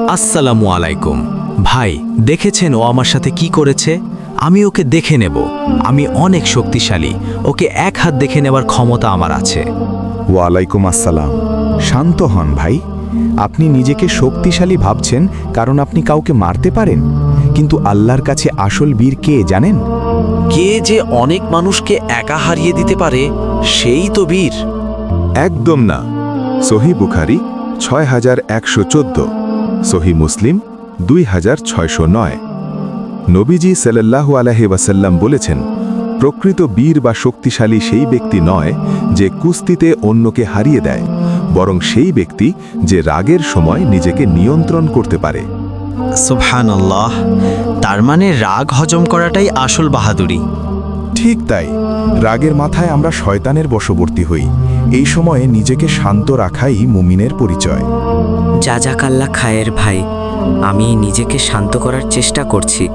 আসসালামু আলাইকুম। ভাই, দেখেছেন ও আমার সাথে কি করেছে? আমি ওকে দেখে নেব। আমি অনেক শক্তিশালী, ওকে এক হাত দেখে নেবার ক্ষমতা আমার আছে। ওয়ালাইকুম আসসালাম। শান্ত হন ভাই। আপনি নিজেকে শক্তিশালী ভাবছেন কারণ আপনি কাউকে মারতে পারেন, কিন্তু আল্লাহর কাছে আসল বীর কে জানেন? কে যে অনেক মানুষকে একা হারিয়ে দিতে পারে সেই তো বীর। একদম না। সহি বুখারি 6114, সহি মুসলিম 2609। নবীজি সাল্লাল্লাহু আলাইহি ওয়াসাল্লাম বলেছেন, প্রকৃত বীর বা শক্তিশালী সেই ব্যক্তি নয় যে কুস্তিতে অন্যকে হারিয়ে দেয়, বরং সেই ব্যক্তি যে রাগের সময় নিজেকে নিয়ন্ত্রণ করতে পারে। সুবহানাল্লাহ। তার মানে রাগ হজম করাটাই আসল বাহাদুরি। ঠিক তাই। রাগের মাথায় আমরা শয়তানের বশবর্তী হই। এই সময়ে নিজেকে শান্ত রাখাই মুমিনের পরিচয়। জাজাকাল্লা খায়ের ভাই, আমি নিজেকে শান্ত করার চেষ্টা করছি।